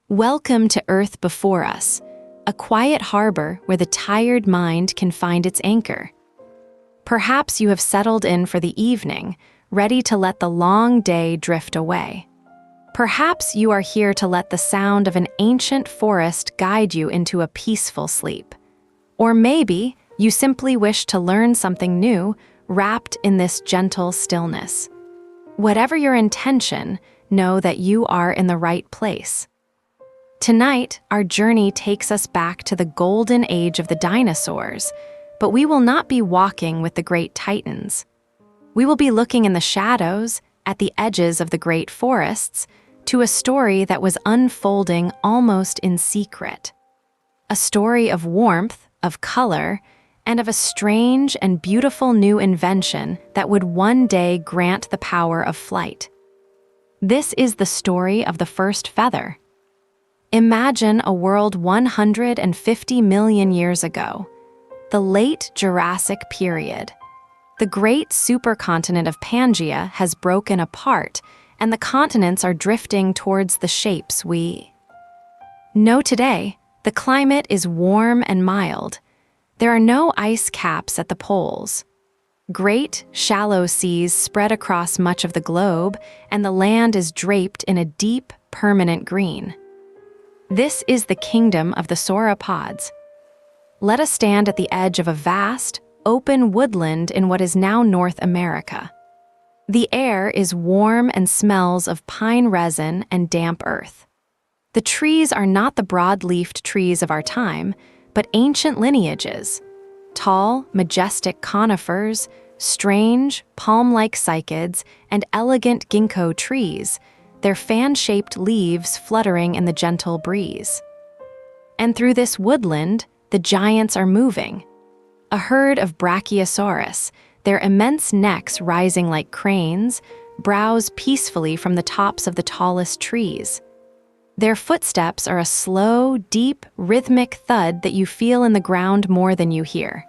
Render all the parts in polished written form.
Welcome to Earth Before Us, a quiet harbor where the tired mind can find its anchor. Perhaps you have settled in for the evening, ready to let the long day drift away. Perhaps you are here to let the sound of an ancient forest guide you into a peaceful sleep. Or maybe you simply wish to learn something new, wrapped in this gentle stillness. Whatever your intention, know that you are in the right place. Tonight, our journey takes us back to the golden age of the dinosaurs, but we will not be walking with the great titans. We will be looking in the shadows, at the edges of the great forests, to a story that was unfolding almost in secret. A story of warmth, of color, and of a strange and beautiful new invention that would one day grant the power of flight. This is the story of the first feather. Imagine a world 150 million years ago, the Late Jurassic period. The great supercontinent of Pangaea has broken apart, and the continents are drifting towards the shapes we know today. The climate is warm and mild. There are no ice caps at the poles. Great, shallow seas spread across much of the globe, and the land is draped in a deep, permanent green. This is the kingdom of the sauropods. Let us stand at the edge of a vast, open woodland in what is now North America. The air is warm and smells of pine resin and damp earth. The trees are not the broad-leafed trees of our time, but ancient lineages. Tall, majestic conifers, strange, palm-like cycads, and elegant ginkgo trees, their fan-shaped leaves fluttering in the gentle breeze. And through this woodland, the giants are moving. A herd of Brachiosaurus, their immense necks rising like cranes, browse peacefully from the tops of the tallest trees. Their footsteps are a slow, deep, rhythmic thud that you feel in the ground more than you hear.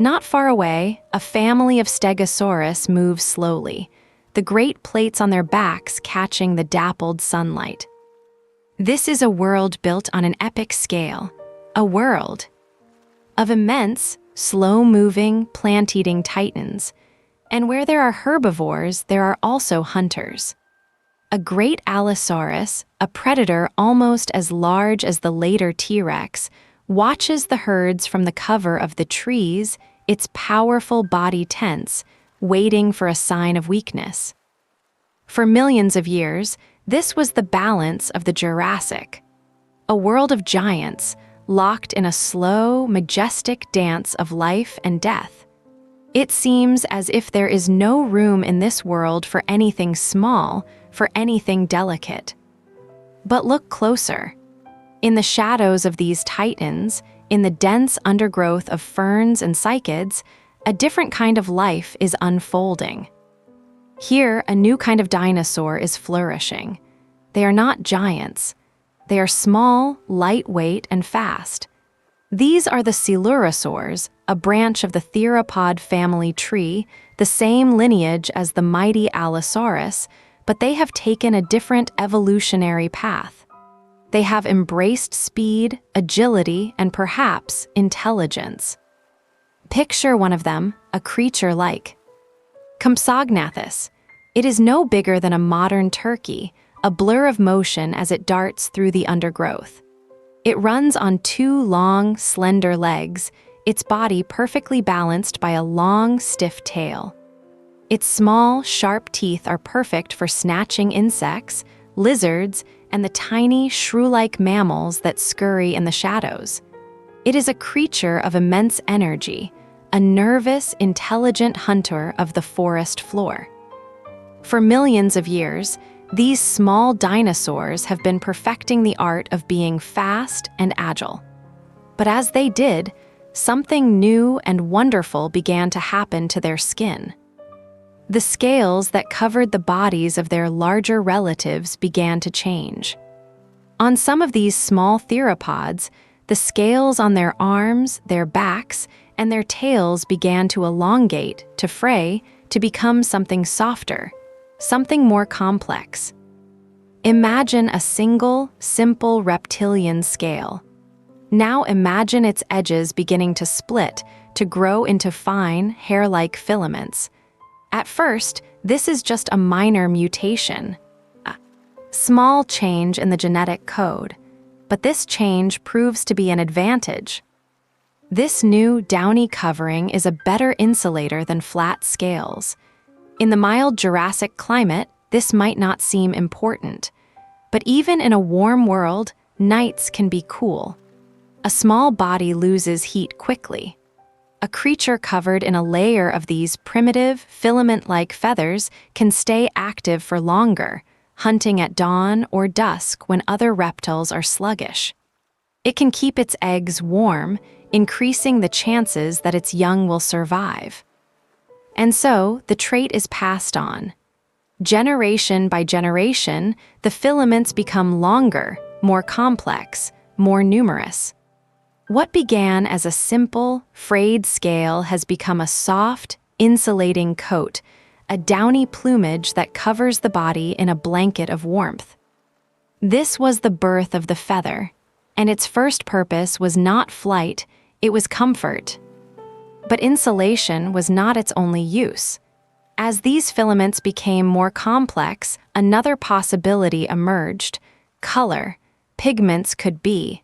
Not far away, a family of Stegosaurus moves slowly, the great plates on their backs catching the dappled sunlight. This is a world built on an epic scale, a world of immense, slow-moving, plant-eating titans, and where there are herbivores, there are also hunters. A great Allosaurus, a predator almost as large as the later T-Rex, watches the herds from the cover of the trees, its powerful body tense, waiting for a sign of weakness. For millions of years, this was the balance of the Jurassic, a world of giants locked in a slow, majestic dance of life and death. It seems as if there is no room in this world for anything small, for anything delicate. But look closer. In the shadows of these titans, in the dense undergrowth of ferns and cycads, a different kind of life is unfolding. Here, a new kind of dinosaur is flourishing. They are not giants. They are small, lightweight, and fast. These are the coelurosaurs, a branch of the theropod family tree, the same lineage as the mighty Allosaurus, but they have taken a different evolutionary path. They have embraced speed, agility, and perhaps intelligence. Picture one of them, a creature like Compsognathus. It is no bigger than a modern turkey, a blur of motion as it darts through the undergrowth. It runs on two long, slender legs, its body perfectly balanced by a long, stiff tail. Its small, sharp teeth are perfect for snatching insects, lizards, and the tiny, shrew-like mammals that scurry in the shadows. It is a creature of immense energy, a nervous, intelligent hunter of the forest floor. For millions of years, these small dinosaurs have been perfecting the art of being fast and agile. But as they did, something new and wonderful began to happen to their skin. The scales that covered the bodies of their larger relatives began to change. On some of these small theropods, the scales on their arms, their backs, and their tails began to elongate, to fray, to become something softer, something more complex. Imagine a single, simple reptilian scale. Now imagine its edges beginning to split, to grow into fine, hair-like filaments. At first, this is just a minor mutation, a small change in the genetic code, but this change proves to be an advantage. This new downy covering is a better insulator than flat scales. In the mild Jurassic climate, this might not seem important, but even in a warm world, nights can be cool. A small body loses heat quickly. A creature covered in a layer of these primitive, filament-like feathers can stay active for longer, hunting at dawn or dusk when other reptiles are sluggish. It can keep its eggs warm, increasing the chances that its young will survive. And so, the trait is passed on. Generation by generation, the filaments become longer, more complex, more numerous. What began as a simple, frayed scale has become a soft, insulating coat, a downy plumage that covers the body in a blanket of warmth. This was the birth of the feather, and its first purpose was not flight, it was comfort. But insulation was not its only use. As these filaments became more complex, another possibility emerged: color. Pigments could be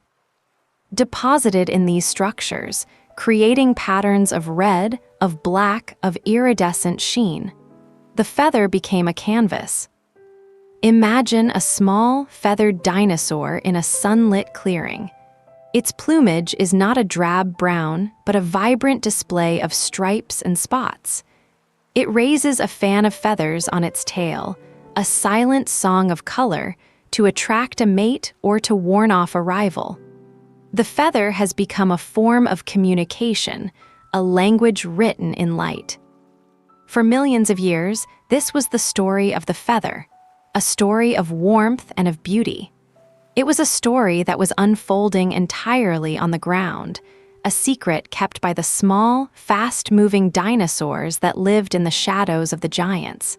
deposited in these structures, creating patterns of red, of black, of iridescent sheen. The feather became a canvas. Imagine a small, feathered dinosaur in a sunlit clearing. Its plumage is not a drab brown, but a vibrant display of stripes and spots. It raises a fan of feathers on its tail, a silent song of color, to attract a mate or to warn off a rival. The feather has become a form of communication, a language written in light. For millions of years, this was the story of the feather, a story of warmth and of beauty. It was a story that was unfolding entirely on the ground, a secret kept by the small, fast-moving dinosaurs that lived in the shadows of the giants.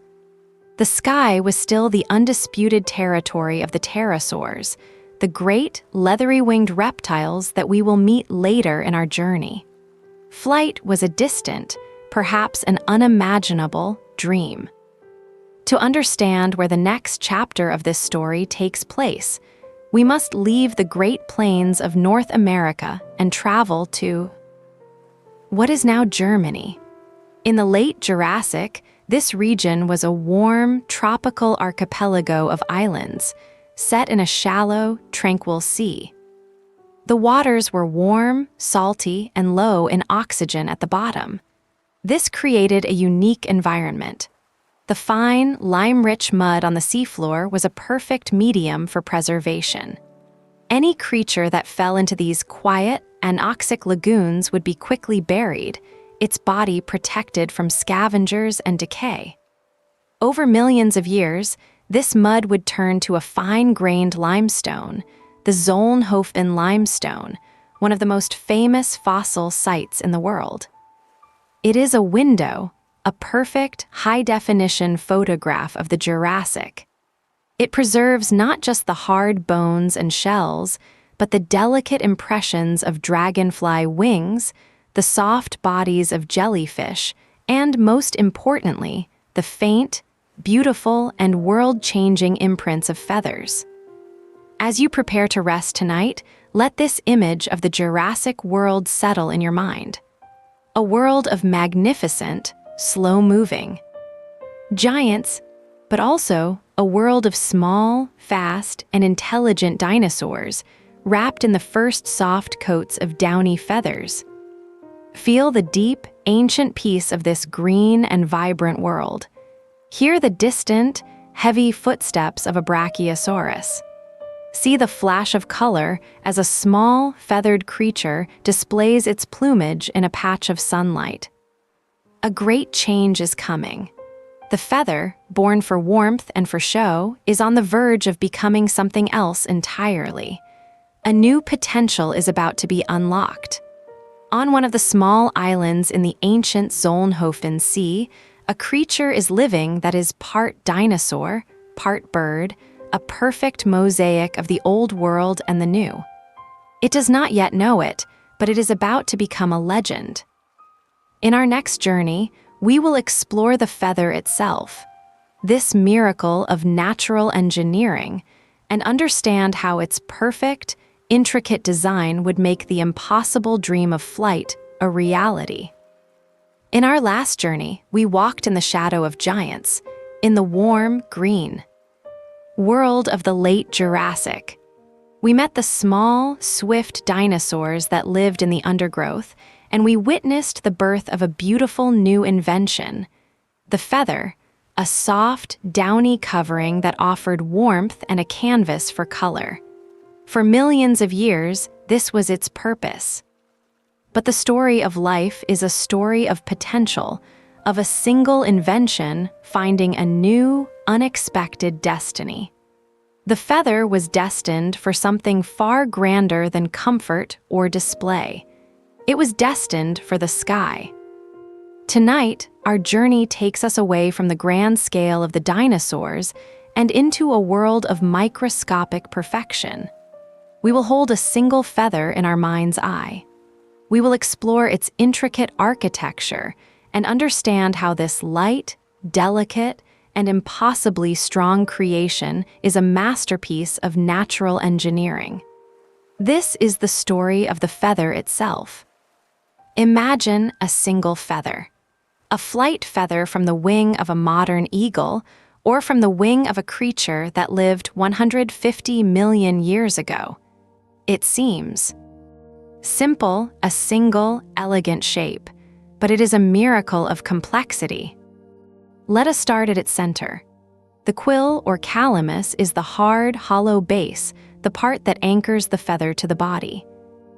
The sky was still the undisputed territory of the pterosaurs, the great, leathery-winged reptiles that we will meet later in our journey. Flight was a distant, perhaps an unimaginable, dream. To understand where the next chapter of this story takes place, we must leave the Great Plains of North America and travel to what is now Germany. In the late Jurassic, this region was a warm, tropical archipelago of islands, set in a shallow, tranquil sea. The waters were warm, salty, and low in oxygen at the bottom. This created a unique environment. The fine, lime-rich mud on the seafloor was a perfect medium for preservation. Any creature that fell into these quiet, anoxic lagoons would be quickly buried, its body protected from scavengers and decay. Over millions of years, this mud would turn to a fine-grained limestone, the Solnhofen limestone, one of the most famous fossil sites in the world. It is a window, a perfect, high-definition photograph of the Jurassic. It preserves not just the hard bones and shells, but the delicate impressions of dragonfly wings, the soft bodies of jellyfish, and, most importantly, the faint, beautiful, and world-changing imprints of feathers. As you prepare to rest tonight, let this image of the Jurassic world settle in your mind. A world of magnificent, slow-moving giants, but also a world of small, fast, and intelligent dinosaurs wrapped in the first soft coats of downy feathers. Feel the deep, ancient peace of this green and vibrant world. Hear the distant, heavy footsteps of a Brachiosaurus. See the flash of color as a small, feathered creature displays its plumage in a patch of sunlight. A great change is coming. The feather, born for warmth and for show, is on the verge of becoming something else entirely. A new potential is about to be unlocked. On one of the small islands in the ancient Solnhofen Sea, a creature is living that is part dinosaur, part bird, a perfect mosaic of the old world and the new. It does not yet know it, but it is about to become a legend. In our next journey, we will explore the feather itself, this miracle of natural engineering, and understand how its perfect, intricate design would make the impossible dream of flight a reality. In our last journey, we walked in the shadow of giants, in the warm, green world of the late Jurassic. We met the small, swift dinosaurs that lived in the undergrowth, and we witnessed the birth of a beautiful new invention, the feather, a soft, downy covering that offered warmth and a canvas for color. For millions of years, this was its purpose. But the story of life is a story of potential, of a single invention finding a new, unexpected destiny. The feather was destined for something far grander than comfort or display. It was destined for the sky. Tonight, our journey takes us away from the grand scale of the dinosaurs and into a world of microscopic perfection. We will hold a single feather in our mind's eye. We will explore its intricate architecture and understand how this light, delicate, and impossibly strong creation is a masterpiece of natural engineering. This is the story of the feather itself. Imagine a single feather. A flight feather from the wing of a modern eagle, or from the wing of a creature that lived 150 million years ago. It seems simple, a single, elegant shape, but it is a miracle of complexity. Let us start at its center. The quill or calamus is the hard, hollow base, the part that anchors the feather to the body.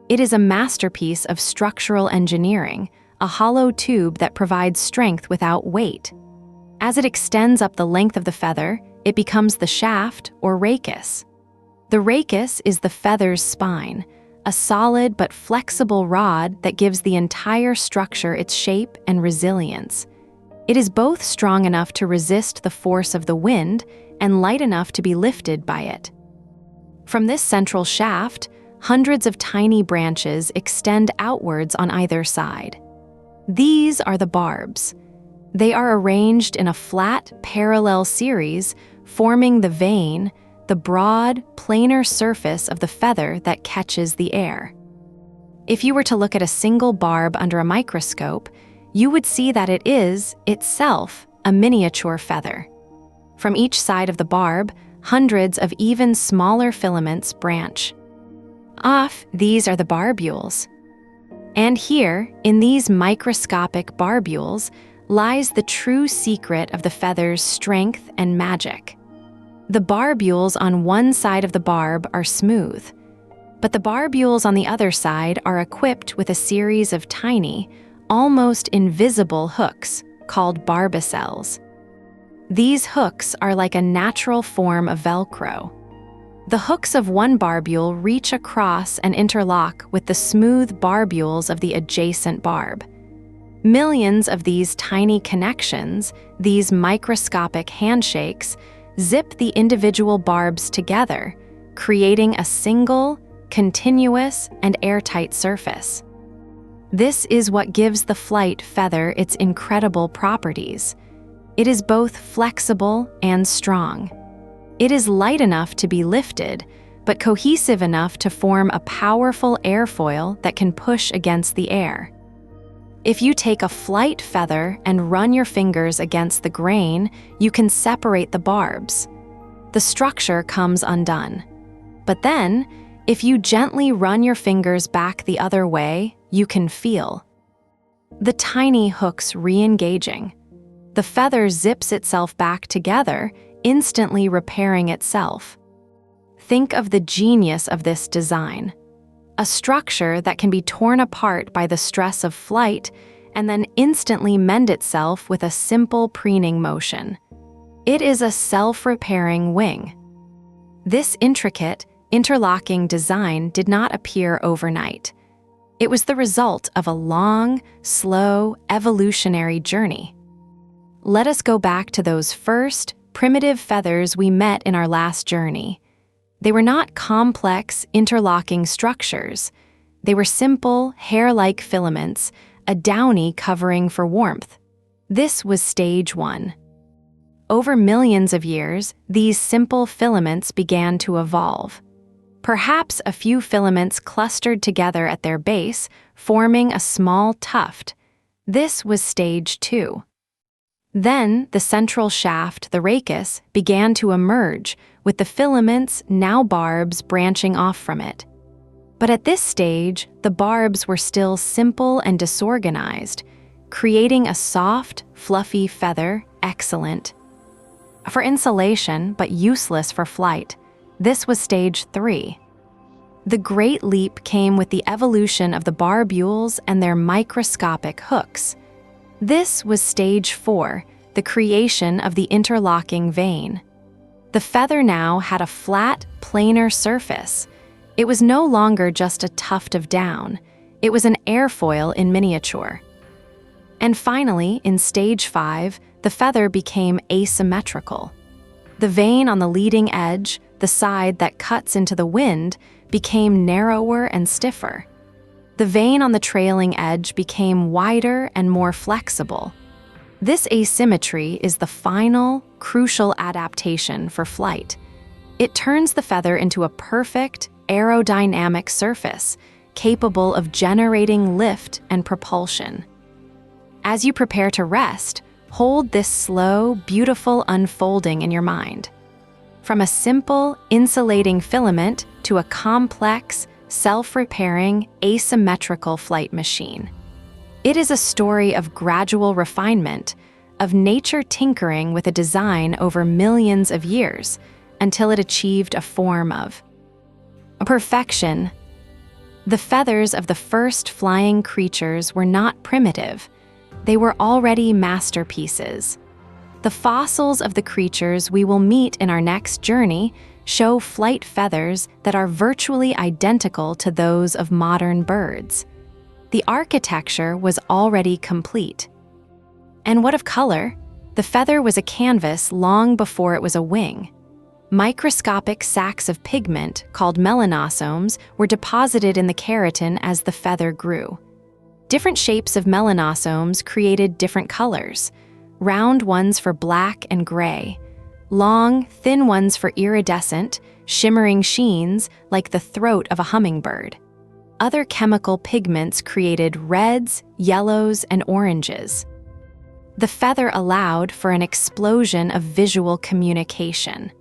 It is a masterpiece of structural engineering, a hollow tube that provides strength without weight. As it extends up the length of the feather, it becomes the shaft or rachis. The rachis is the feather's spine, a solid but flexible rod that gives the entire structure its shape and resilience. It is both strong enough to resist the force of the wind and light enough to be lifted by it. From this central shaft, hundreds of tiny branches extend outwards on either side. These are the barbs. They are arranged in a flat, parallel series, forming the vane, the broad, planar surface of the feather that catches the air. If you were to look at a single barb under a microscope, you would see that it is, itself, a miniature feather. From each side of the barb, hundreds of even smaller filaments branch. Off, these are the barbules. And here, in these microscopic barbules, lies the true secret of the feather's strength and magic. The barbules on one side of the barb are smooth, but the barbules on the other side are equipped with a series of tiny, almost invisible hooks called barbicels. These hooks are like a natural form of Velcro. The hooks of one barbule reach across and interlock with the smooth barbules of the adjacent barb. Millions of these tiny connections, these microscopic handshakes, zip the individual barbs together, creating a single, continuous, and airtight surface. This is what gives the flight feather its incredible properties. It is both flexible and strong. It is light enough to be lifted, but cohesive enough to form a powerful airfoil that can push against the air. If you take a flight feather and run your fingers against the grain, you can separate the barbs. The structure comes undone. But then, if you gently run your fingers back the other way, you can feel the tiny hooks re-engaging. The feather zips itself back together, instantly repairing itself. Think of the genius of this design. A structure that can be torn apart by the stress of flight and then instantly mend itself with a simple preening motion. It is a self-repairing wing. This intricate, interlocking design did not appear overnight. It was the result of a long, slow, evolutionary journey. Let us go back to those first, primitive feathers we met in our last journey. They were not complex, interlocking structures. They were simple, hair-like filaments, a downy covering for warmth. This was stage 1. Over millions of years, these simple filaments began to evolve. Perhaps a few filaments clustered together at their base, forming a small tuft. This was stage 2. Then, the central shaft, the rachis, began to emerge, with the filaments, now barbs, branching off from it. But at this stage, the barbs were still simple and disorganized, creating a soft, fluffy feather, excellent for insulation but useless for flight. This was stage 3. The great leap came with the evolution of the barbules and their microscopic hooks. This was stage 4, the creation of the interlocking vein. The feather now had a flat, planar surface. It was no longer just a tuft of down. It was an airfoil in miniature. And finally, in stage 5, the feather became asymmetrical. The vein on the leading edge, the side that cuts into the wind, became narrower and stiffer. The vein on the trailing edge became wider and more flexible. This asymmetry is the final, crucial adaptation for flight. It turns the feather into a perfect, aerodynamic surface, capable of generating lift and propulsion. As you prepare to rest, hold this slow, beautiful unfolding in your mind. From a simple, insulating filament to a complex, self-repairing, asymmetrical flight machine. It is a story of gradual refinement, of nature tinkering with a design over millions of years until it achieved a form of perfection. The feathers of the first flying creatures were not primitive. They were already masterpieces. The fossils of the creatures we will meet in our next journey show flight feathers that are virtually identical to those of modern birds. The architecture was already complete. And what of color? The feather was a canvas long before it was a wing. Microscopic sacs of pigment, called melanosomes, were deposited in the keratin as the feather grew. Different shapes of melanosomes created different colors. Round ones for black and gray, long, thin ones for iridescent, shimmering sheens like the throat of a hummingbird. Other chemical pigments created reds, yellows, and oranges. The feather allowed for an explosion of visual communication.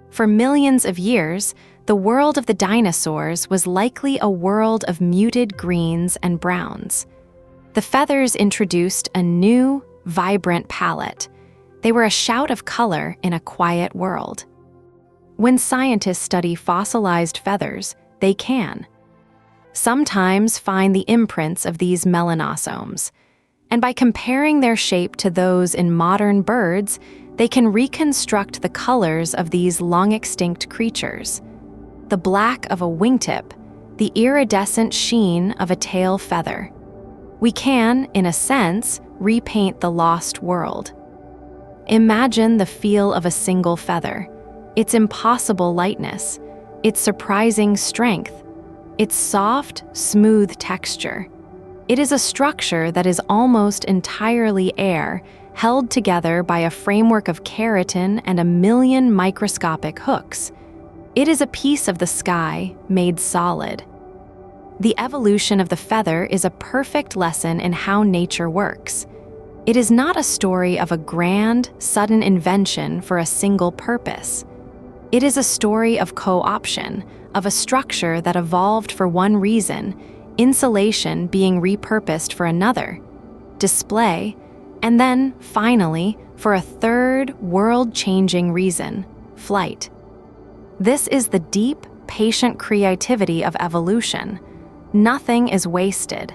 For millions of years, the world of the dinosaurs was likely a world of muted greens and browns. The feathers introduced a new, vibrant palette. They were a shout of color in a quiet world. When scientists study fossilized feathers, they can sometimes find the imprints of these melanosomes, and by comparing their shape to those in modern birds, they can reconstruct the colors of these long-extinct creatures. The black of a wingtip, the iridescent sheen of a tail feather. We can, in a sense, repaint the lost world. Imagine the feel of a single feather, its impossible lightness, its surprising strength, its soft, smooth texture. It is a structure that is almost entirely air, held together by a framework of keratin and a million microscopic hooks. It is a piece of the sky made solid. The evolution of the feather is a perfect lesson in how nature works. It is not a story of a grand, sudden invention for a single purpose. It is a story of co-option, of a structure that evolved for one reason, insulation being repurposed for another, display, and then, finally, for a third, world-changing reason, flight. This is the deep, patient creativity of evolution. Nothing is wasted.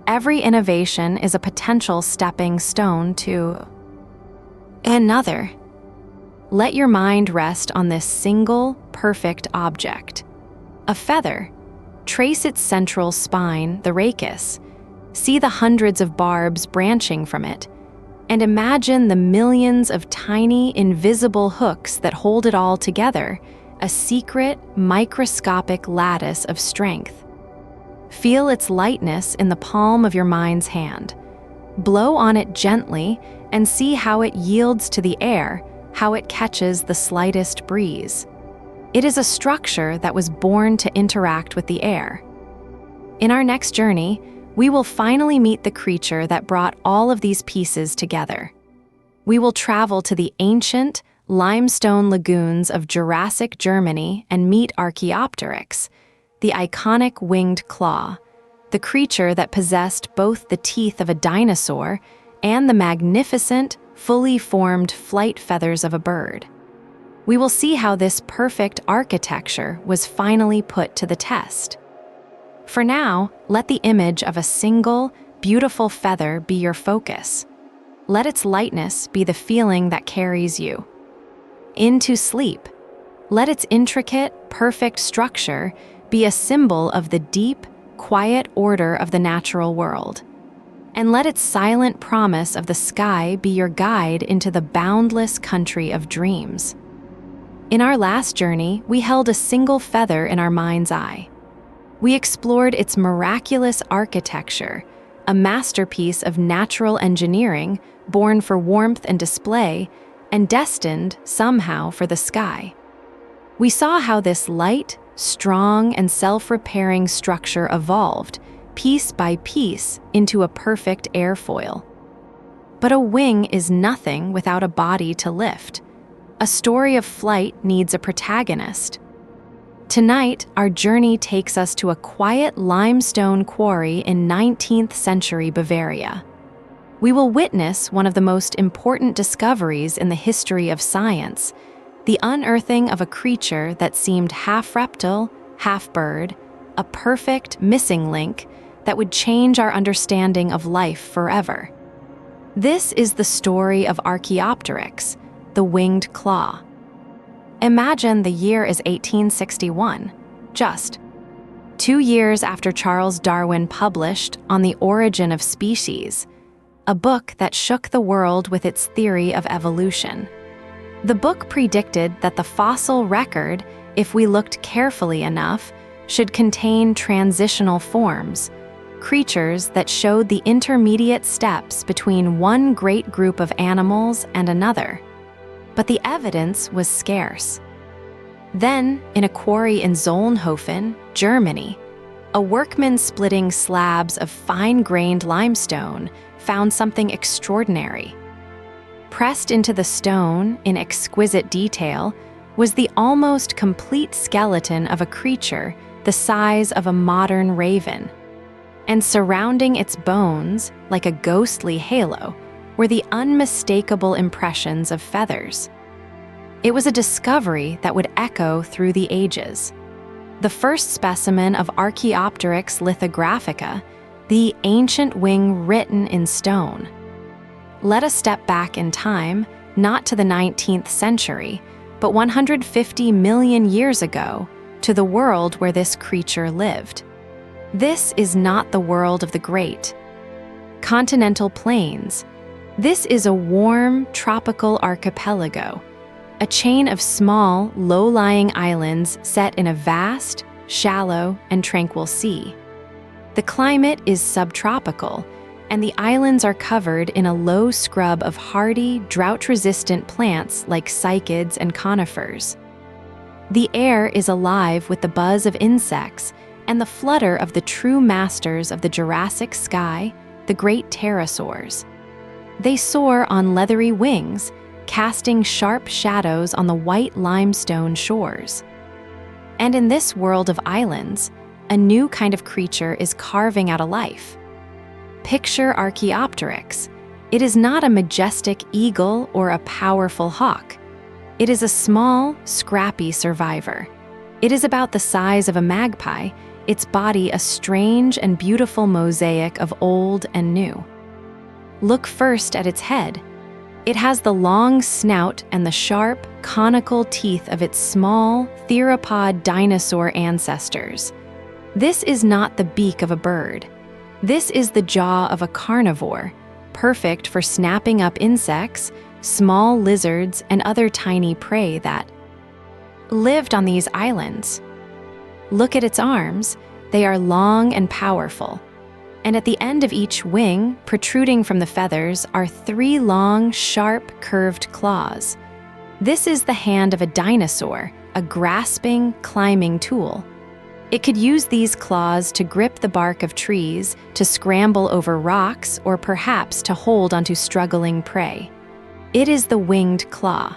Every innovation is a potential stepping stone to another. Let your mind rest on this single, perfect object. A feather. Trace its central spine, the rachis. See the hundreds of barbs branching from it. And imagine the millions of tiny, invisible hooks that hold it all together, a secret, microscopic lattice of strength. Feel its lightness in the palm of your mind's hand. Blow on it gently and see how it yields to the air, how it catches the slightest breeze. It is a structure that was born to interact with the air. In our next journey, we will finally meet the creature that brought all of these pieces together. We will travel to the ancient, limestone lagoons of Jurassic Germany and meet Archaeopteryx, the iconic winged claw, the creature that possessed both the teeth of a dinosaur and the magnificent, fully formed flight feathers of a bird. We will see how this perfect architecture was finally put to the test. For now, let the image of a single, beautiful feather be your focus. Let its lightness be the feeling that carries you into sleep. Let its intricate, perfect structure be a symbol of the deep, quiet order of the natural world. And let its silent promise of the sky be your guide into the boundless country of dreams. In our last journey, we held a single feather in our mind's eye. We explored its miraculous architecture, a masterpiece of natural engineering born for warmth and display, and destined, somehow, for the sky. We saw how this light, strong, and self-repairing structure evolved, piece by piece, into a perfect airfoil. But a wing is nothing without a body to lift. A story of flight needs a protagonist. Tonight, our journey takes us to a quiet limestone quarry in 19th century Bavaria. We will witness one of the most important discoveries in the history of science, the unearthing of a creature that seemed half reptile, half bird, a perfect missing link that would change our understanding of life forever. This is the story of Archaeopteryx, the winged claw. Imagine the year is 1861, just 2 years after Charles Darwin published On the Origin of Species, a book that shook the world with its theory of evolution. The book predicted that the fossil record, if we looked carefully enough, should contain transitional forms, creatures that showed the intermediate steps between one great group of animals and another. But the evidence was scarce. Then, in a quarry in Solnhofen, Germany, a workman splitting slabs of fine-grained limestone found something extraordinary. Pressed into the stone in exquisite detail was the almost complete skeleton of a creature the size of a modern raven. And surrounding its bones, like a ghostly halo, were the unmistakable impressions of feathers. It was a discovery that would echo through the ages. The first specimen of Archaeopteryx lithographica, the ancient wing written in stone. Let us step back in time, not to the 19th century, but 150 million years ago, to the world where this creature lived. This is not the world of the great continental plains. This is a warm, tropical archipelago, a chain of small, low-lying islands set in a vast, shallow, and tranquil sea. The climate is subtropical, and the islands are covered in a low scrub of hardy, drought-resistant plants like cycads and conifers. The air is alive with the buzz of insects and the flutter of the true masters of the Jurassic sky, the great pterosaurs. They soar on leathery wings, casting sharp shadows on the white limestone shores. And in this world of islands, a new kind of creature is carving out a life. Picture Archaeopteryx. It is not a majestic eagle or a powerful hawk. It is a small, scrappy survivor. It is about the size of a magpie, its body a strange and beautiful mosaic of old and new. Look first at its head. It has the long snout and the sharp, conical teeth of its small, theropod dinosaur ancestors. This is not the beak of a bird. This is the jaw of a carnivore, perfect for snapping up insects, small lizards, and other tiny prey that lived on these islands. Look at its arms. They are long and powerful. And at the end of each wing, protruding from the feathers, are 3 long, sharp, curved claws. This is the hand of a dinosaur, a grasping, climbing tool. It could use these claws to grip the bark of trees, to scramble over rocks, or perhaps to hold onto struggling prey. It is the winged claw.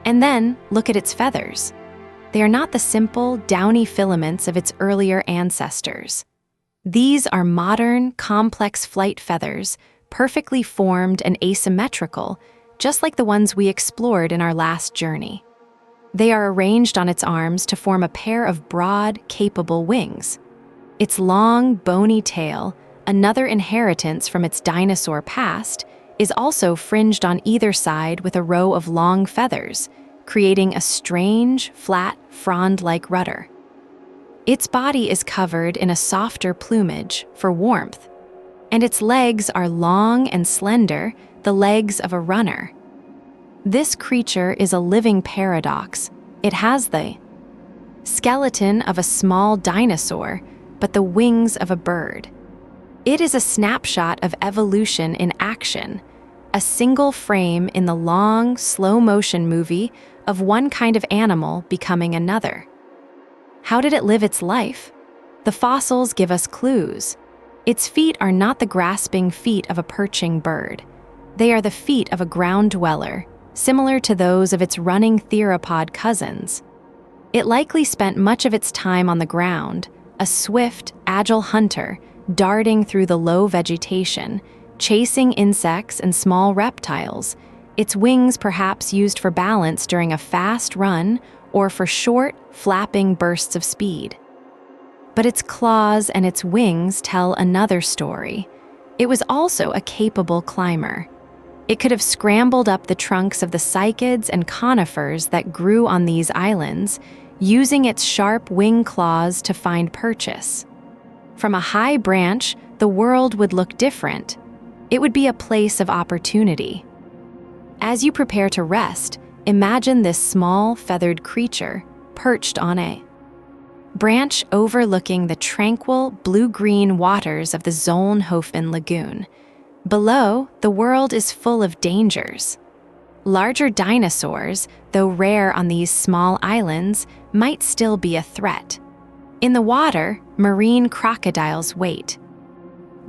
And then, look at its feathers. They are not the simple, downy filaments of its earlier ancestors. These are modern, complex flight feathers, perfectly formed and asymmetrical, just like the ones we explored in our last journey. They are arranged on its arms to form a pair of broad, capable wings. Its long, bony tail, another inheritance from its dinosaur past, is also fringed on either side with a row of long feathers, creating a strange, flat, frond-like rudder. Its body is covered in a softer plumage for warmth, and its legs are long and slender, the legs of a runner. This creature is a living paradox. It has the skeleton of a small dinosaur, but the wings of a bird. It is a snapshot of evolution in action, a single frame in the long, slow-motion movie of one kind of animal becoming another. How did it live its life? The fossils give us clues. Its feet are not the grasping feet of a perching bird. They are the feet of a ground dweller, similar to those of its running theropod cousins. It likely spent much of its time on the ground, a swift, agile hunter, darting through the low vegetation, chasing insects and small reptiles, its wings perhaps used for balance during a fast run or for short, flapping bursts of speed. But its claws and its wings tell another story. It was also a capable climber. It could have scrambled up the trunks of the cycads and conifers that grew on these islands, using its sharp wing claws to find purchase. From a high branch, the world would look different. It would be a place of opportunity. As you prepare to rest, imagine this small, feathered creature perched on a branch overlooking the tranquil, blue-green waters of the Solnhofen Lagoon. Below, the world is full of dangers. Larger dinosaurs, though rare on these small islands, might still be a threat. In the water, marine crocodiles wait.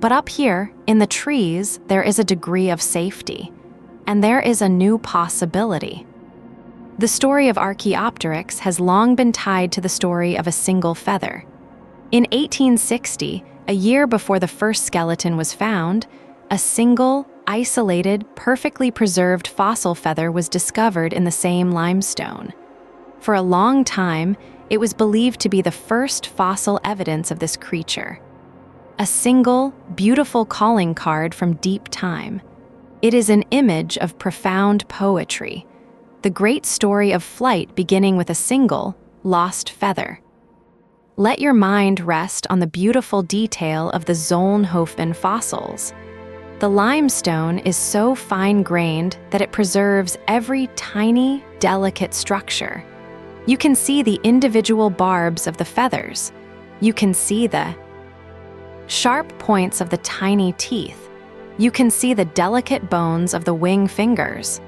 But up here, in the trees, there is a degree of safety, and there is a new possibility. The story of Archaeopteryx has long been tied to the story of a single feather. In 1860, a year before the first skeleton was found, a single, isolated, perfectly preserved fossil feather was discovered in the same limestone. For a long time, it was believed to be the first fossil evidence of this creature. A single, beautiful calling card from deep time. It is an image of profound poetry, the great story of flight beginning with a single, lost feather. Let your mind rest on the beautiful detail of the Solnhofen fossils. The limestone is so fine-grained that it preserves every tiny, delicate structure. You can see the individual barbs of the feathers. You can see the sharp points of the tiny teeth. You can see the delicate bones of the wing fingers.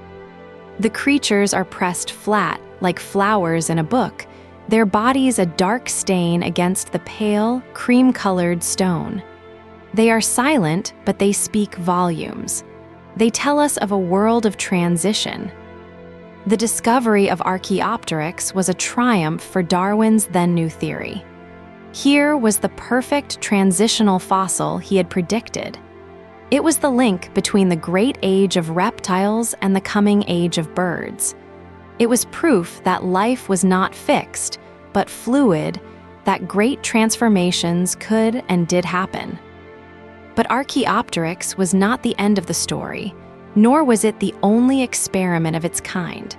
The creatures are pressed flat, like flowers in a book, their bodies a dark stain against the pale, cream-colored stone. They are silent, but they speak volumes. They tell us of a world of transition. The discovery of Archaeopteryx was a triumph for Darwin's then-new theory. Here was the perfect transitional fossil he had predicted. It was the link between the great age of reptiles and the coming age of birds. It was proof that life was not fixed, but fluid, that great transformations could and did happen. But Archaeopteryx was not the end of the story, nor was it the only experiment of its kind.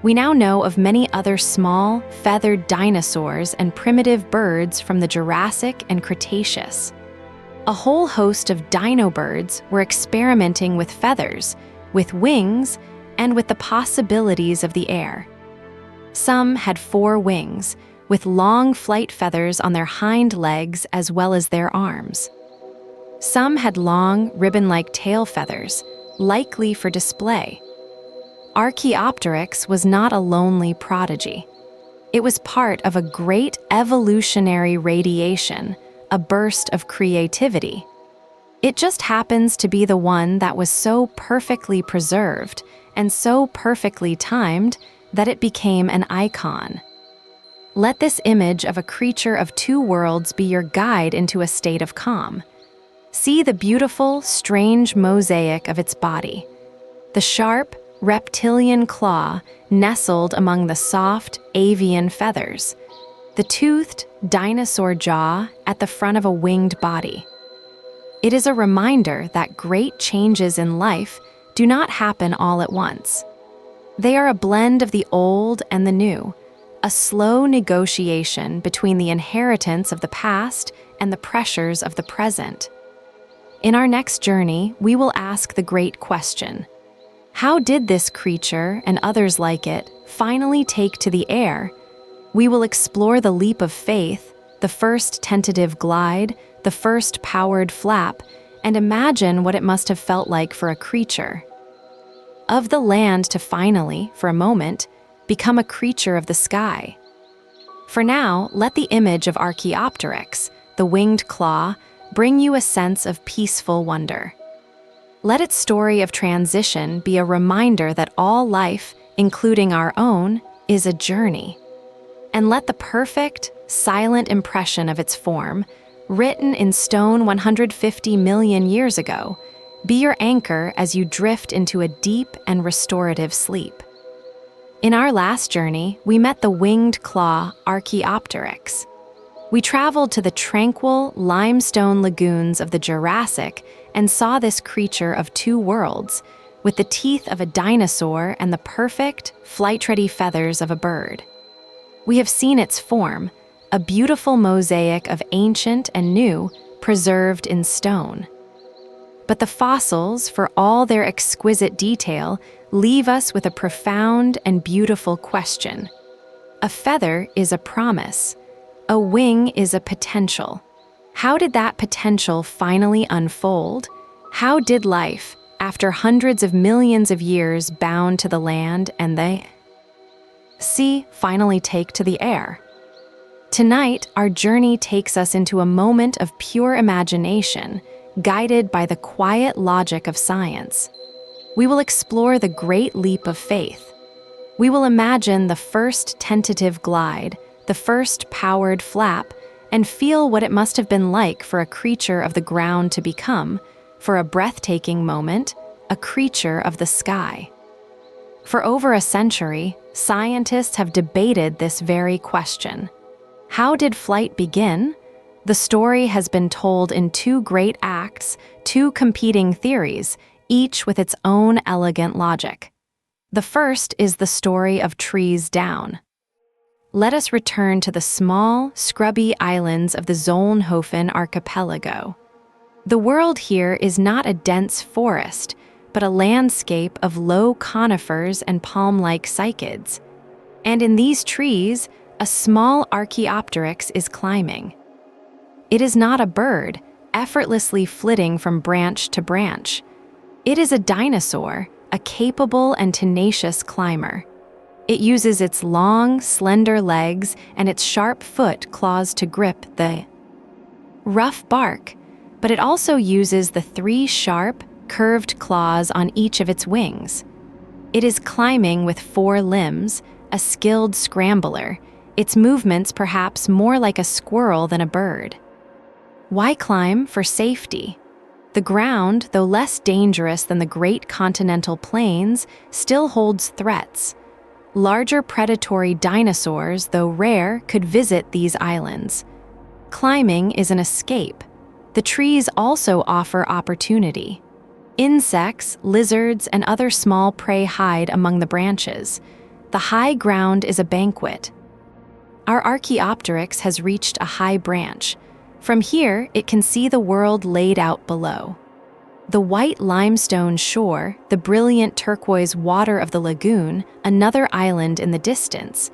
We now know of many other small, feathered dinosaurs and primitive birds from the Jurassic and Cretaceous. A whole host of dino birds were experimenting with feathers, with wings, and with the possibilities of the air. Some had 4 wings, with long flight feathers on their hind legs as well as their arms. Some had long, ribbon-like tail feathers, likely for display. Archaeopteryx was not a lonely prodigy. It was part of a great evolutionary radiation, a burst of creativity. It just happens to be the one that was so perfectly preserved and so perfectly timed that it became an icon. Let this image of a creature of 2 worlds be your guide into a state of calm. See the beautiful, strange mosaic of its body. The sharp, reptilian claw nestled among the soft, avian feathers. The toothed, dinosaur jaw at the front of a winged body. It is a reminder that great changes in life do not happen all at once. They are a blend of the old and the new, a slow negotiation between the inheritance of the past and the pressures of the present. In our next journey, we will ask the great question: how did this creature and others like it finally take to the air? We will explore the leap of faith, the first tentative glide, the first powered flap, and imagine what it must have felt like for a creature of the land to finally, for a moment, become a creature of the sky. For now, let the image of Archaeopteryx, the winged claw, bring you a sense of peaceful wonder. Let its story of transition be a reminder that all life, including our own, is a journey. And let the perfect, silent impression of its form, written in stone 150 million years ago, be your anchor as you drift into a deep and restorative sleep. In our last journey, we met the winged claw Archaeopteryx. We traveled to the tranquil limestone lagoons of the Jurassic and saw this creature of 2 worlds, with the teeth of a dinosaur and the perfect, flight-ready feathers of a bird. We have seen its form, a beautiful mosaic of ancient and new, preserved in stone. But the fossils, for all their exquisite detail, leave us with a profound and beautiful question. A feather is a promise. A wing is a potential. How did that potential finally unfold? How did life, after hundreds of millions of years bound to the land and the sea, finally take to the air? Tonight, our journey takes us into a moment of pure imagination, guided by the quiet logic of science. We will explore the great leap of faith. We will imagine the first tentative glide, the first powered flap, and feel what it must have been like for a creature of the ground to become, for a breathtaking moment, a creature of the sky. For over a century, scientists have debated this very question. How did flight begin? The story has been told in 2 great acts, 2 competing theories, each with its own elegant logic. The first is the story of trees down. Let us return to the small, scrubby islands of the Solnhofen archipelago. The world here is not a dense forest, but a landscape of low conifers and palm-like cycads. And in these trees, a small Archaeopteryx is climbing. It is not a bird, effortlessly flitting from branch to branch. It is a dinosaur, a capable and tenacious climber. It uses its long, slender legs and its sharp foot claws to grip the rough bark, but it also uses the 3 sharp, curved claws on each of its wings. It is climbing with 4 limbs, a skilled scrambler, its movements perhaps more like a squirrel than a bird. Why climb? For safety. The ground, though less dangerous than the great continental plains, still holds threats. Larger predatory dinosaurs, though rare, could visit these islands. Climbing is an escape. The trees also offer opportunity. Insects, lizards, and other small prey hide among the branches. The high ground is a banquet. Our Archaeopteryx has reached a high branch. From here, it can see the world laid out below. The white limestone shore, the brilliant turquoise water of the lagoon, another island in the distance,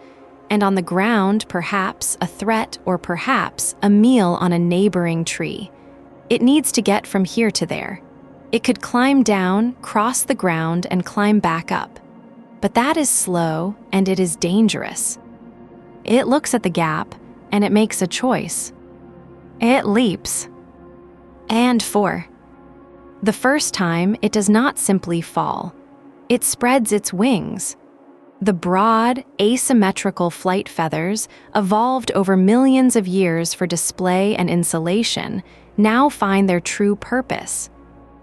and on the ground, perhaps a threat or perhaps a meal on a neighboring tree. It needs to get from here to there. It could climb down, cross the ground, and climb back up. But that is slow, and it is dangerous. It looks at the gap, and it makes a choice. It leaps. And 4. The first time, it does not simply fall. It spreads its wings. The broad, asymmetrical flight feathers, evolved over millions of years for display and insulation, now find their true purpose.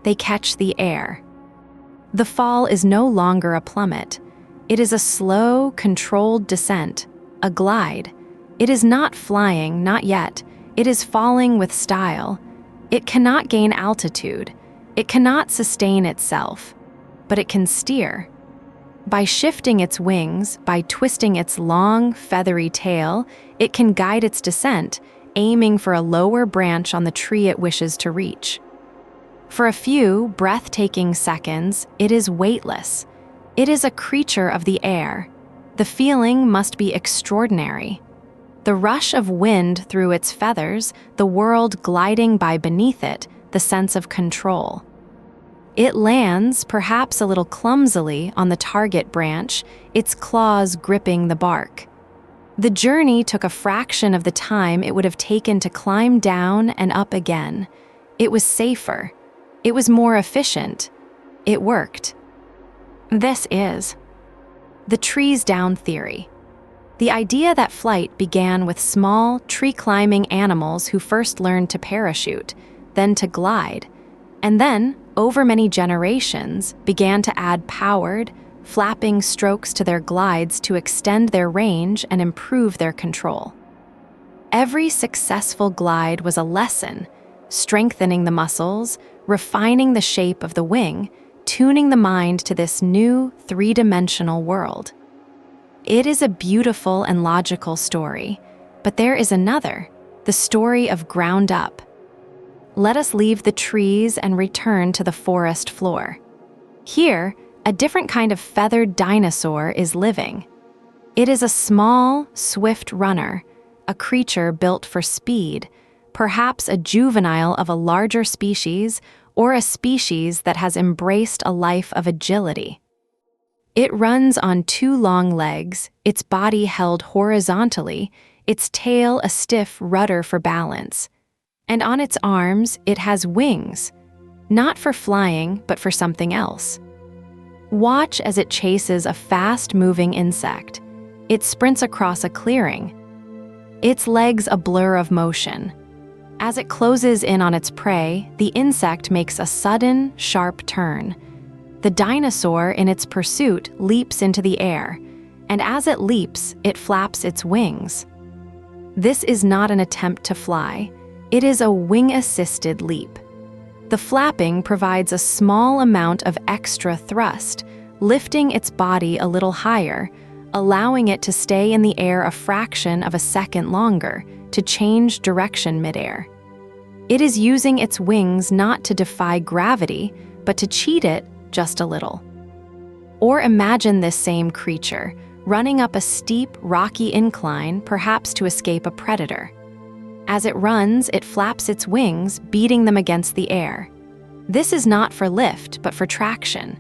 They catch the air. The fall is no longer a plummet. It is a slow, controlled descent, a glide. It is not flying, not yet. It is falling with style. It cannot gain altitude. It cannot sustain itself, but it can steer. By shifting its wings, by twisting its long, feathery tail, it can guide its descent, aiming for a lower branch on the tree it wishes to reach. For a few breathtaking seconds, it is weightless. It is a creature of the air. The feeling must be extraordinary. The rush of wind through its feathers, the world gliding by beneath it, the sense of control. It lands, perhaps a little clumsily, on the target branch, its claws gripping the bark. The journey took a fraction of the time it would have taken to climb down and up again. It was safer. It was more efficient. It worked. This is the trees down theory. The idea that flight began with small, tree-climbing animals who first learned to parachute, then to glide, and then, over many generations, began to add powered, flapping strokes to their glides to extend their range and improve their control. Every successful glide was a lesson, strengthening the muscles, refining the shape of the wing, tuning the mind to this new, three-dimensional world. It is a beautiful and logical story, but there is another, the story of ground up. Let us leave the trees and return to the forest floor. Here, a different kind of feathered dinosaur is living. It is a small, swift runner, a creature built for speed, perhaps a juvenile of a larger species or a species that has embraced a life of agility. It runs on 2 long legs, its body held horizontally, its tail a stiff rudder for balance. And on its arms, it has wings, not for flying, but for something else. Watch as it chases a fast-moving insect. It sprints across a clearing, its legs a blur of motion. As it closes in on its prey, the insect makes a sudden, sharp turn. The dinosaur, in its pursuit, leaps into the air, and as it leaps, it flaps its wings. This is not an attempt to fly. It is a wing-assisted leap. The flapping provides a small amount of extra thrust, lifting its body a little higher, allowing it to stay in the air a fraction of a second longer, to change direction midair. It is using its wings not to defy gravity, but to cheat it just a little. Or imagine this same creature, running up a steep, rocky incline, perhaps to escape a predator. As it runs, it flaps its wings, beating them against the air. This is not for lift, but for traction.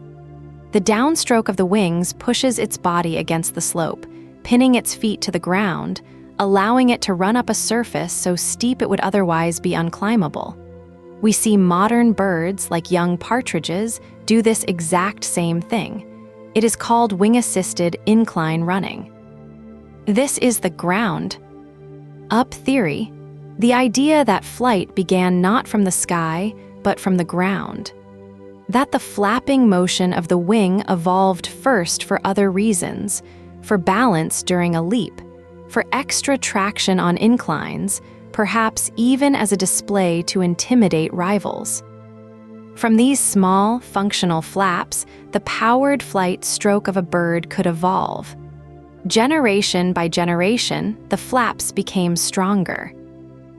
The downstroke of the wings pushes its body against the slope, pinning its feet to the ground, allowing it to run up a surface so steep it would otherwise be unclimbable. We see modern birds, like young partridges, do this exact same thing. It is called wing-assisted incline running. This is the ground up theory, the idea that flight began not from the sky, but from the ground. That the flapping motion of the wing evolved first for other reasons, for balance during a leap, for extra traction on inclines, perhaps even as a display to intimidate rivals. From these small, functional flaps, the powered flight stroke of a bird could evolve. Generation by generation, the flaps became stronger.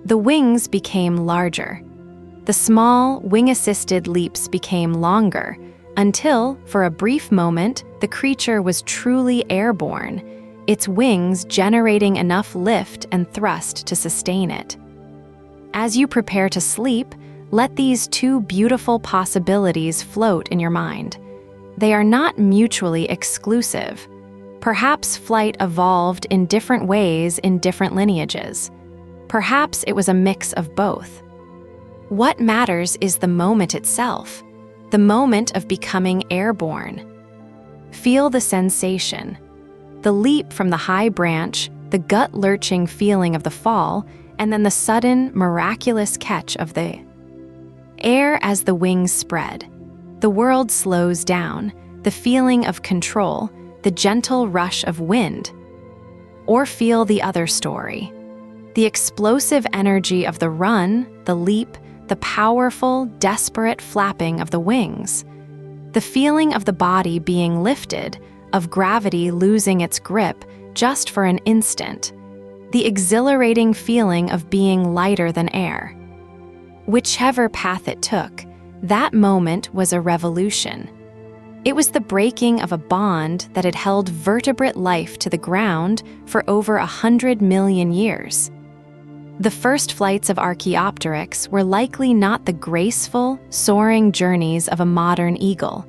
The wings became larger. The small, wing-assisted leaps became longer, until, for a brief moment, the creature was truly airborne, its wings generating enough lift and thrust to sustain it. As you prepare to sleep, let these two beautiful possibilities float in your mind. They are not mutually exclusive. Perhaps flight evolved in different ways in different lineages. Perhaps it was a mix of both. What matters is the moment itself, the moment of becoming airborne. Feel the sensation, the leap from the high branch, the gut-lurching feeling of the fall, and then the sudden, miraculous catch of the air as the wings spread. The world slows down, the feeling of control, the gentle rush of wind. Or feel the other story. The explosive energy of the run, the leap, the powerful, desperate flapping of the wings. The feeling of the body being lifted, of gravity losing its grip just for an instant. The exhilarating feeling of being lighter than air. Whichever path it took, that moment was a revolution. It was the breaking of a bond that had held vertebrate life to the ground for over 100 million years. The first flights of Archaeopteryx were likely not the graceful, soaring journeys of a modern eagle.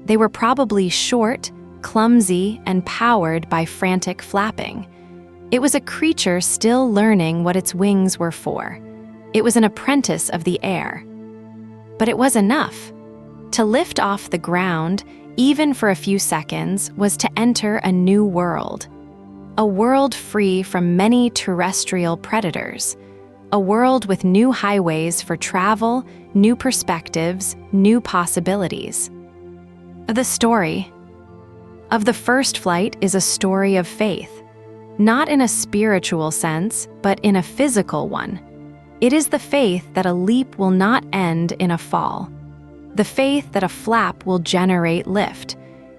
They were probably short, clumsy, and powered by frantic flapping. It was a creature still learning what its wings were for. It was an apprentice of the air. But it was enough. To lift off the ground, even for a few seconds, was to enter a new world. A world free from many terrestrial predators. A world with new highways for travel, new perspectives, new possibilities. The story of the first flight is a story of faith, not in a spiritual sense, but in a physical one. It is the faith that a leap will not end in a fall. The faith that a flap will generate lift.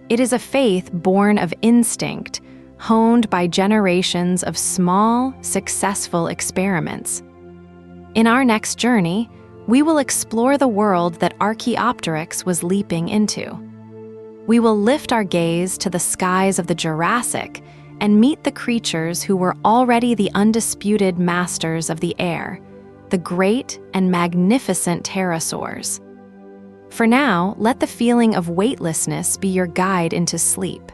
It is a faith born of instinct, honed by generations of small, successful experiments. In our next journey, we will explore the world that Archaeopteryx was leaping into. We will lift our gaze to the skies of the Jurassic and meet the creatures who were already the undisputed masters of the air, the great and magnificent pterosaurs. For now, let the feeling of weightlessness be your guide into sleep.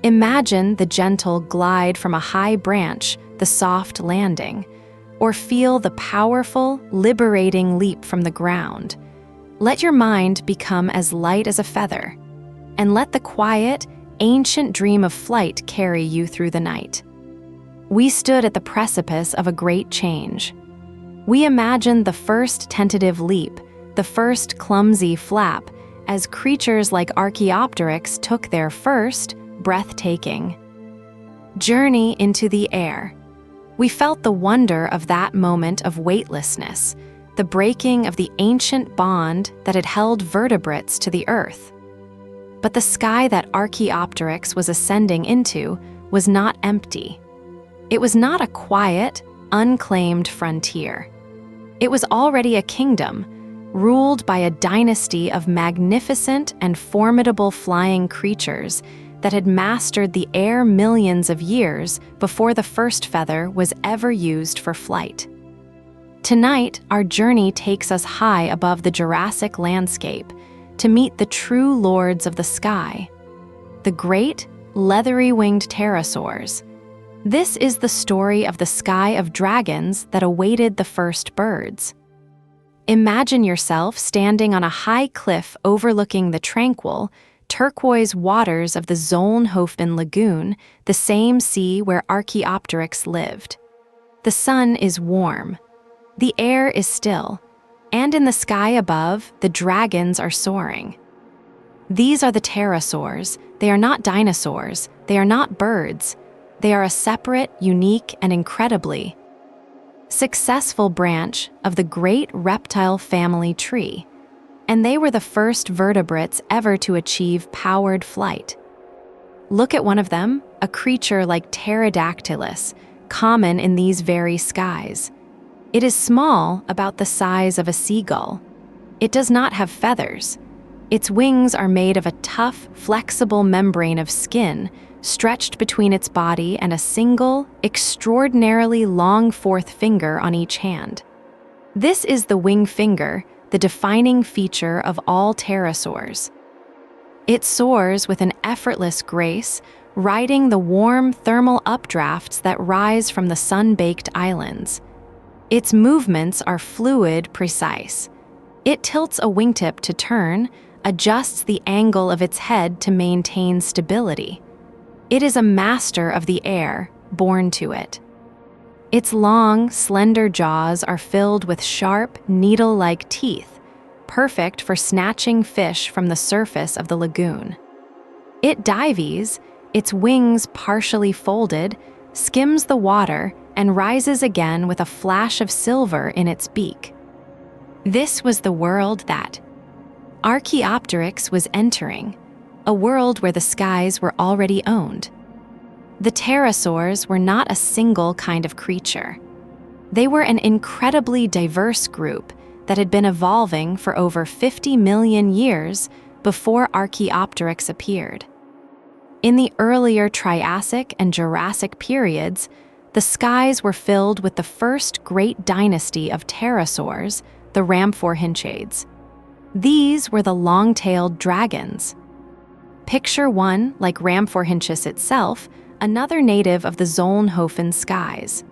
Imagine the gentle glide from a high branch, the soft landing, or feel the powerful, liberating leap from the ground. Let your mind become as light as a feather, and let the quiet, ancient dream of flight carry you through the night. We stood at the precipice of a great change. We imagined the first tentative leap, the first clumsy flap, as creatures like Archaeopteryx took their first, breathtaking journey into the air. We felt the wonder of that moment of weightlessness, the breaking of the ancient bond that had held vertebrates to the earth. But the sky that Archaeopteryx was ascending into was not empty. It was not a quiet, unclaimed frontier. It was already a kingdom, ruled by a dynasty of magnificent and formidable flying creatures that had mastered the air millions of years before the first feather was ever used for flight. Tonight, our journey takes us high above the Jurassic landscape to meet the true lords of the sky, the great, leathery-winged pterosaurs. This is the story of the sky of dragons that awaited the first birds. Imagine yourself standing on a high cliff overlooking the tranquil, turquoise waters of the Solnhofen Lagoon, the same sea where Archaeopteryx lived. The sun is warm. The air is still. And in the sky above, the dragons are soaring. These are the pterosaurs. They are not dinosaurs. They are not birds. They are a separate, unique, and incredibly successful branch of the great reptile family tree. And they were the first vertebrates ever to achieve powered flight. Look at one of them, a creature like Pterodactylus, common in these very skies. It is small, about the size of a seagull. It does not have feathers. Its wings are made of a tough, flexible membrane of skin stretched between its body and a single, extraordinarily long fourth finger on each hand. This is the wing finger, the defining feature of all pterosaurs. It soars with an effortless grace, riding the warm thermal updrafts that rise from the sun-baked islands. Its movements are fluid, precise. It tilts a wingtip to turn, adjusts the angle of its head to maintain stability. It is a master of the air, born to it. Its long, slender jaws are filled with sharp, needle-like teeth, perfect for snatching fish from the surface of the lagoon. It dives, its wings partially folded, skims the water, and rises again with a flash of silver in its beak. This was the world that Archaeopteryx was entering, a world where the skies were already owned. The pterosaurs were not a single kind of creature. They were an incredibly diverse group that had been evolving for over 50 million years before Archaeopteryx appeared. In the earlier Triassic and Jurassic periods, the skies were filled with the first great dynasty of pterosaurs, the Ramphorhynchids. These were the long-tailed dragons. Picture one, like Ramphorhynchus itself, another native of the Solnhofen skies.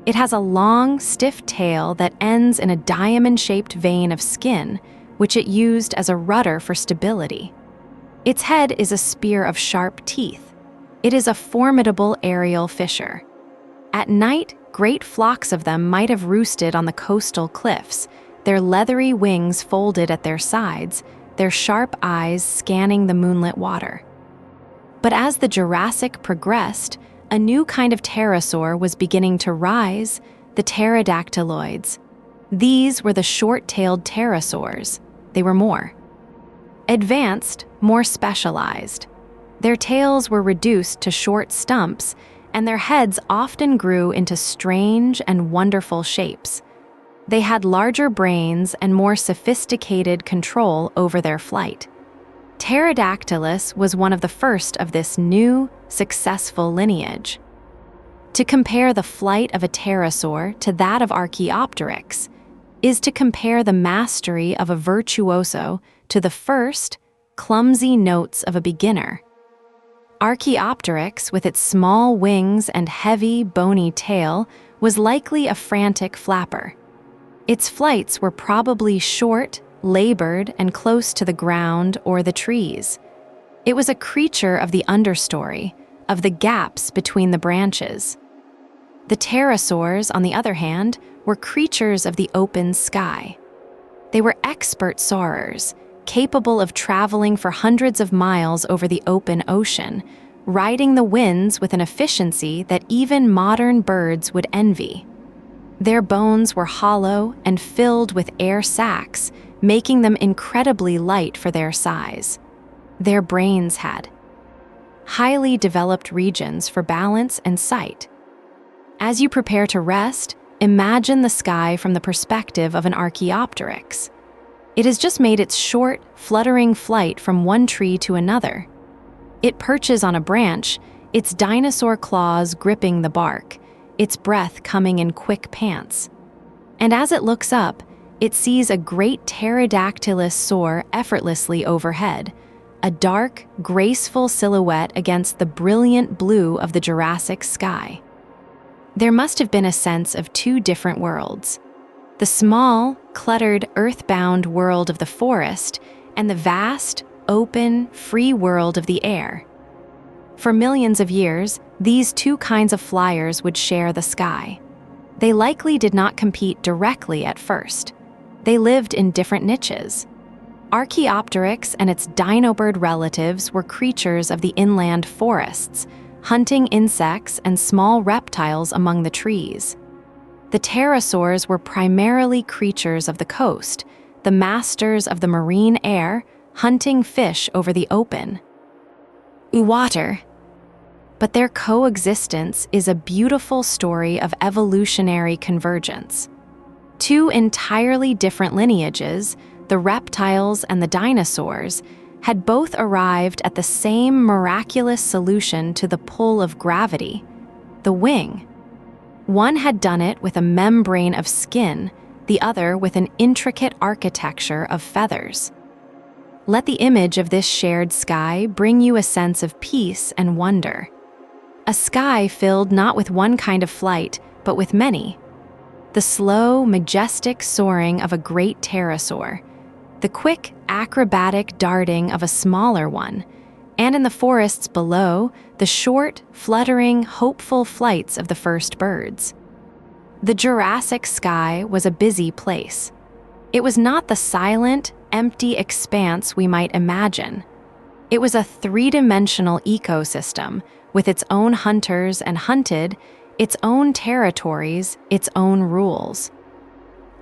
It has a long, stiff tail that ends in a diamond-shaped vein of skin, which it used as a rudder for stability. Its head is a spear of sharp teeth. It is a formidable aerial fisher. At night, great flocks of them might have roosted on the coastal cliffs, their leathery wings folded at their sides, their sharp eyes scanning the moonlit water. But as the Jurassic progressed, a new kind of pterosaur was beginning to rise, the pterodactyloids. These were the short-tailed pterosaurs. They were more advanced, more specialized. Their tails were reduced to short stumps, and their heads often grew into strange and wonderful shapes. They had larger brains and more sophisticated control over their flight. Pterodactylus was one of the first of this new, successful lineage. To compare the flight of a pterosaur to that of Archaeopteryx is to compare the mastery of a virtuoso to the first, clumsy notes of a beginner. Archaeopteryx, with its small wings and heavy, bony tail, was likely a frantic flapper. Its flights were probably short, labored, and close to the ground or the trees. It was a creature of the understory, of the gaps between the branches. The pterosaurs, on the other hand, were creatures of the open sky. They were expert soarers, capable of traveling for hundreds of miles over the open ocean, riding the winds with an efficiency that even modern birds would envy. Their bones were hollow and filled with air sacs, making them incredibly light for their size. Their brains had highly developed regions for balance and sight. As you prepare to rest, imagine the sky from the perspective of an Archaeopteryx. It has just made its short, fluttering flight from one tree to another. It perches on a branch, its dinosaur claws gripping the bark, its breath coming in quick pants. And as it looks up, it sees a great pterodactylus soar effortlessly overhead, a dark, graceful silhouette against the brilliant blue of the Jurassic sky. There must have been a sense of two different worlds: the small, cluttered, earthbound world of the forest, and the vast, open, free world of the air. For millions of years, these two kinds of flyers would share the sky. They likely did not compete directly at first. They lived in different niches. Archaeopteryx and its dinobird relatives were creatures of the inland forests, hunting insects and small reptiles among the trees. The pterosaurs were primarily creatures of the coast, the masters of the marine air, hunting fish over the open water. But their coexistence is a beautiful story of evolutionary convergence. Two entirely different lineages, the reptiles and the dinosaurs, had both arrived at the same miraculous solution to the pull of gravity: the wing. One had done it with a membrane of skin, the other with an intricate architecture of feathers. Let the image of this shared sky bring you a sense of peace and wonder. A sky filled not with one kind of flight, but with many. The slow, majestic soaring of a great pterosaur, the quick, acrobatic darting of a smaller one, and in the forests below, the short, fluttering, hopeful flights of the first birds. The Jurassic sky was a busy place. It was not the silent, empty expanse we might imagine. It was a three-dimensional ecosystem with its own hunters and hunted, its own territories, its own rules.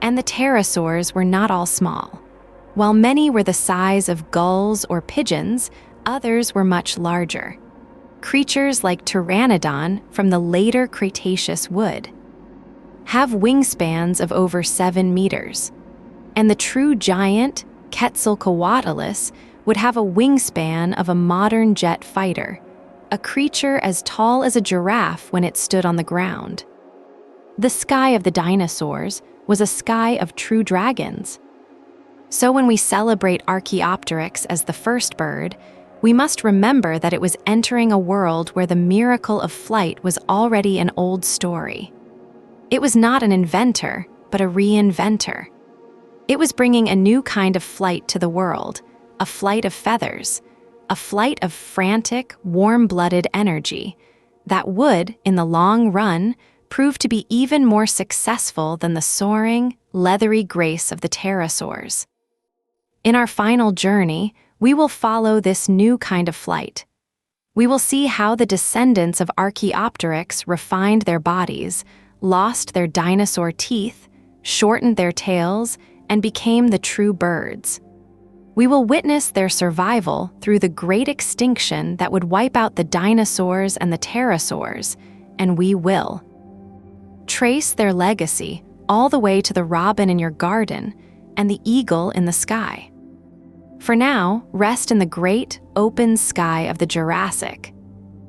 And the pterosaurs were not all small. While many were the size of gulls or pigeons, others were much larger. Creatures like Pteranodon from the later Cretaceous would have wingspans of over 7 meters. And the true giant, Quetzalcoatlus, would have a wingspan of a modern jet fighter, a creature as tall as a giraffe when it stood on the ground. The sky of the dinosaurs was a sky of true dragons. So when we celebrate Archaeopteryx as the first bird, we must remember that it was entering a world where the miracle of flight was already an old story. It was not an inventor, but a reinventor. It was bringing a new kind of flight to the world, a flight of feathers, a flight of frantic, warm-blooded energy that would, in the long run, prove to be even more successful than the soaring, leathery grace of the pterosaurs. In our final journey, we will follow this new kind of flight. We will see how the descendants of Archaeopteryx refined their bodies, lost their dinosaur teeth, shortened their tails, and became the true birds. We will witness their survival through the great extinction that would wipe out the dinosaurs and the pterosaurs, and we will trace their legacy all the way to the robin in your garden and the eagle in the sky. For now, rest in the great, open sky of the Jurassic.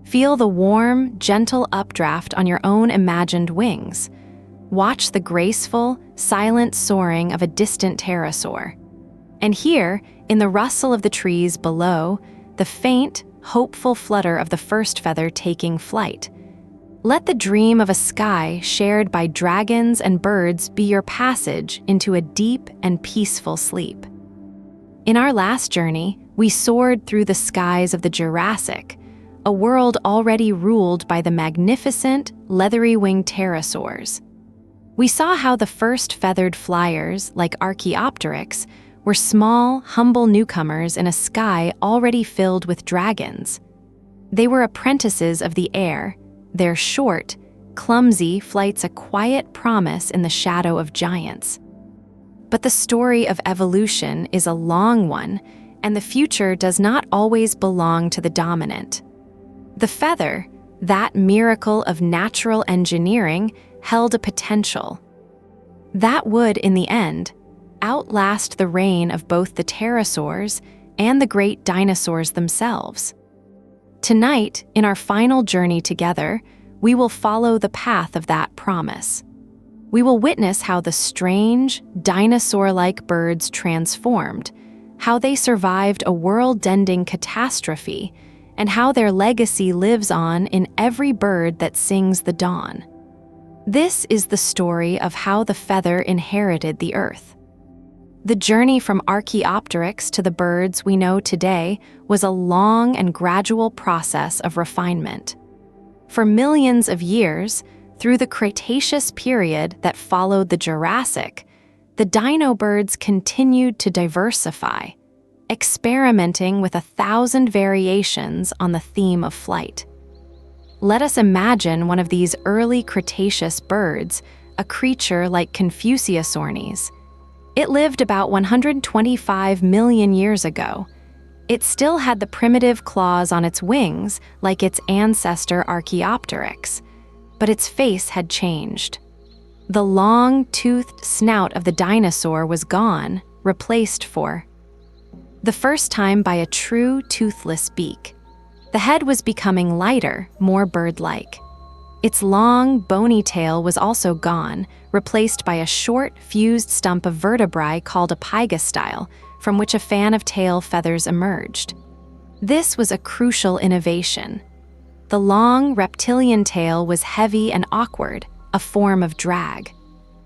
Feel the warm, gentle updraft on your own imagined wings. Watch the graceful, silent soaring of a distant pterosaur. And hear, in the rustle of the trees below, the faint, hopeful flutter of the first feather taking flight. Let the dream of a sky shared by dragons and birds be your passage into a deep and peaceful sleep. In our last journey, we soared through the skies of the Jurassic, a world already ruled by the magnificent, leathery-winged pterosaurs. We saw how the first feathered flyers, like Archaeopteryx, were small, humble newcomers in a sky already filled with dragons. They were apprentices of the air, their short, clumsy flights a quiet promise in the shadow of giants. But the story of evolution is a long one, and the future does not always belong to the dominant. The feather, that miracle of natural engineering, held a potential. That would, in the end, outlast the reign of both the pterosaurs and the great dinosaurs themselves. Tonight, in our final journey together, we will follow the path of that promise. We will witness how the strange, dinosaur-like birds transformed, how they survived a world-ending catastrophe, and how their legacy lives on in every bird that sings the dawn. This is the story of how the feather inherited the earth. The journey from Archaeopteryx to the birds we know today was a long and gradual process of refinement. For millions of years, through the Cretaceous period that followed the Jurassic, the dino birds continued to diversify, experimenting with 1,000 variations on the theme of flight. Let us imagine one of these early Cretaceous birds, a creature like Confuciusornis. It lived about 125 million years ago. It still had the primitive claws on its wings, like its ancestor Archaeopteryx, but its face had changed. The long-toothed snout of the dinosaur was gone, replaced for the first time by a true toothless beak. The head was becoming lighter, more bird-like. Its long, bony tail was also gone, replaced by a short, fused stump of vertebrae called a pygostyle, from which a fan of tail feathers emerged. This was a crucial innovation. The long, reptilian tail was heavy and awkward, a form of drag.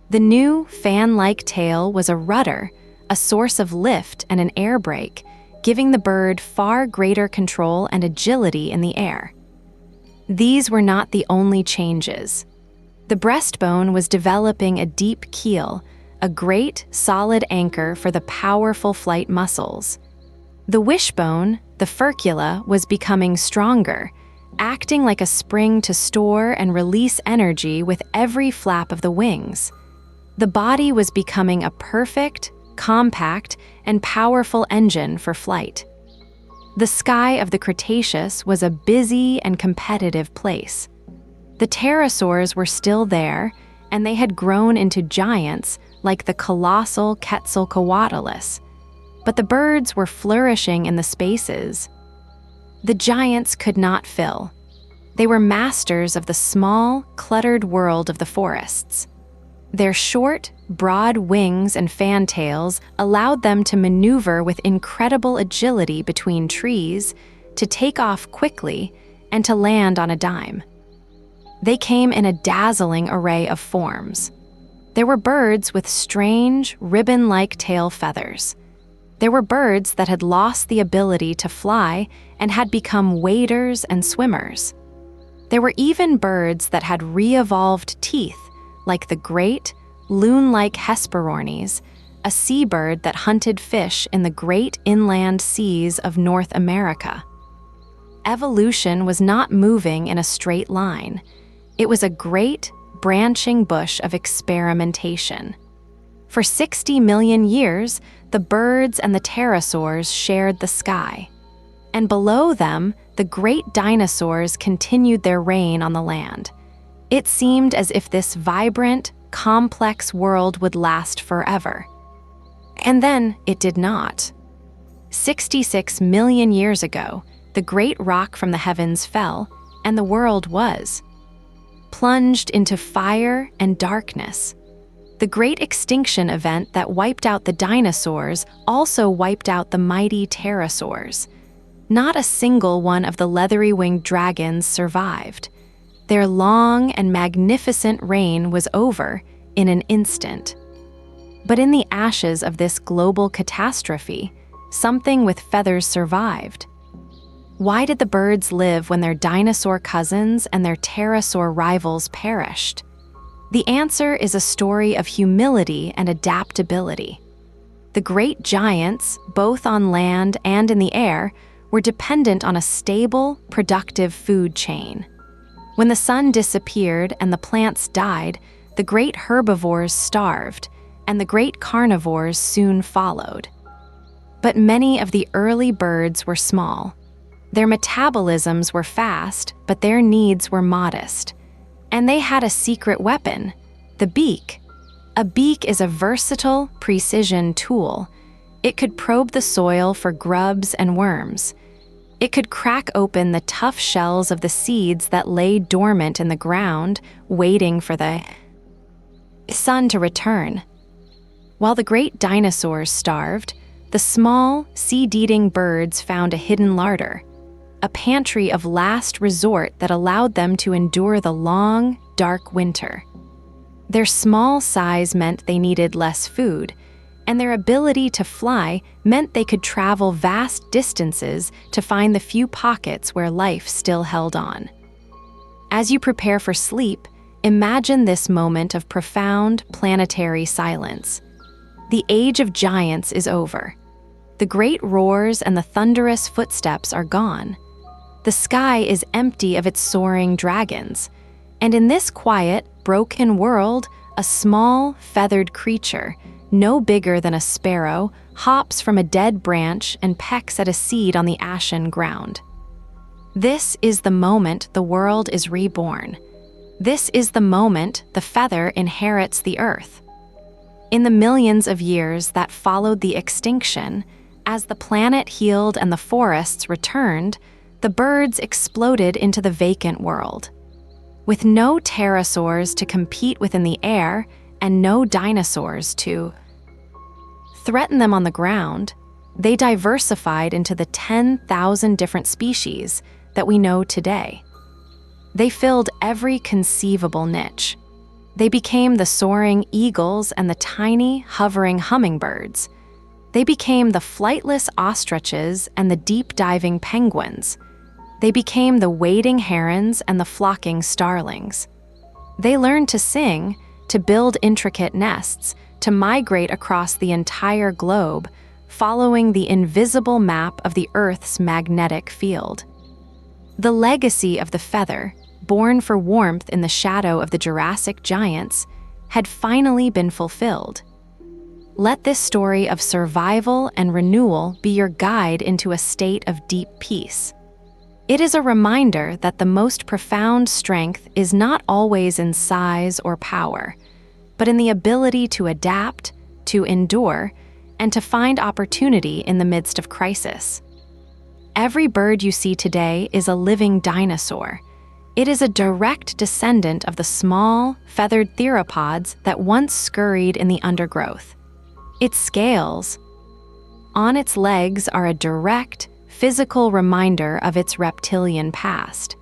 The new, fan-like tail was a rudder, a source of lift and an air brake, giving the bird far greater control and agility in the air. These were not the only changes. The breastbone was developing a deep keel, a great, solid anchor for the powerful flight muscles. The wishbone, the furcula, was becoming stronger, acting like a spring to store and release energy with every flap of the wings. The body was becoming a perfect, compact, and powerful engine for flight. The sky of the Cretaceous was a busy and competitive place. The pterosaurs were still there, and they had grown into giants like the colossal Quetzalcoatlus. But the birds were flourishing in the spaces the giants could not fill. They were masters of the small, cluttered world of the forests. Their short, broad wings and fantails allowed them to maneuver with incredible agility between trees, to take off quickly, and to land on a dime. They came in a dazzling array of forms. There were birds with strange, ribbon-like tail feathers. There were birds that had lost the ability to fly and had become waders and swimmers. There were even birds that had re-evolved teeth, like the great, loon-like Hesperornis, a seabird that hunted fish in the great inland seas of North America. Evolution was not moving in a straight line. It was a great, branching bush of experimentation. For 60 million years, the birds and the pterosaurs shared the sky. And below them, the great dinosaurs continued their reign on the land. It seemed as if this vibrant, complex world would last forever. And then it did not. 66 million years ago, the great rock from the heavens fell, and the world was plunged into fire and darkness. The great extinction event that wiped out the dinosaurs also wiped out the mighty pterosaurs. Not a single one of the leathery-winged dragons survived. Their long and magnificent reign was over in an instant. But in the ashes of this global catastrophe, something with feathers survived. Why did the birds live when their dinosaur cousins and their pterosaur rivals perished? The answer is a story of humility and adaptability. The great giants, both on land and in the air, were dependent on a stable, productive food chain. When the sun disappeared and the plants died, the great herbivores starved, and the great carnivores soon followed. But many of the early birds were small. Their metabolisms were fast, but their needs were modest. And they had a secret weapon, the beak. A beak is a versatile, precision tool. It could probe the soil for grubs and worms. It could crack open the tough shells of the seeds that lay dormant in the ground, waiting for the sun to return. While the great dinosaurs starved, the small, seed-eating birds found a hidden larder, a pantry of last resort that allowed them to endure the long, dark winter. Their small size meant they needed less food, and their ability to fly meant they could travel vast distances to find the few pockets where life still held on. As you prepare for sleep, imagine this moment of profound planetary silence. The age of giants is over. The great roars and the thunderous footsteps are gone. The sky is empty of its soaring dragons, and in this quiet, broken world, a small, feathered creature, no bigger than a sparrow, hops from a dead branch and pecks at a seed on the ashen ground. This is the moment the world is reborn. This is the moment the feather inherits the earth. In the millions of years that followed the extinction, as the planet healed and the forests returned, the birds exploded into the vacant world. With no pterosaurs to compete within the air and no dinosaurs to threaten them on the ground, they diversified into the 10,000 different species that we know today. They filled every conceivable niche. They became the soaring eagles and the tiny, hovering hummingbirds. They became the flightless ostriches and the deep-diving penguins. They became the wading herons and the flocking starlings. They learned to sing, to build intricate nests, to migrate across the entire globe, following the invisible map of the Earth's magnetic field. The legacy of the feather, born for warmth in the shadow of the Jurassic giants, had finally been fulfilled. Let this story of survival and renewal be your guide into a state of deep peace. It is a reminder that the most profound strength is not always in size or power, but in the ability to adapt, to endure, and to find opportunity in the midst of crisis. Every bird you see today is a living dinosaur. It is a direct descendant of the small, feathered theropods that once scurried in the undergrowth. Its scales on its legs are a direct, physical reminder of its reptilian past.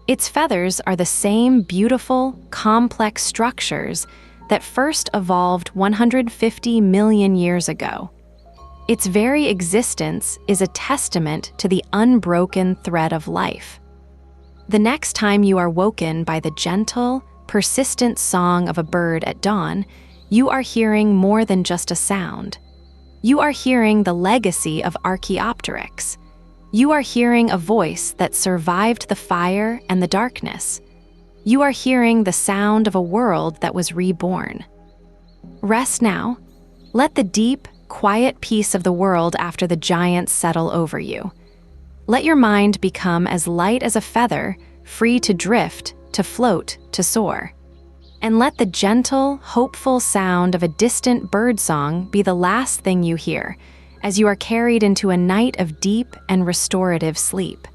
Its feathers are the same beautiful, complex structures that first evolved 150 million years ago. Its very existence is a testament to the unbroken thread of life. The next time you are woken by the gentle, persistent song of a bird at dawn, you are hearing more than just a sound. You are hearing the legacy of Archaeopteryx. You are hearing a voice that survived the fire and the darkness. You are hearing the sound of a world that was reborn. Rest now. Let the deep, quiet peace of the world after the giants settle over you. Let your mind become as light as a feather, free to drift, to float, to soar. And let the gentle, hopeful sound of a distant birdsong be the last thing you hear, as you are carried into a night of deep and restorative sleep.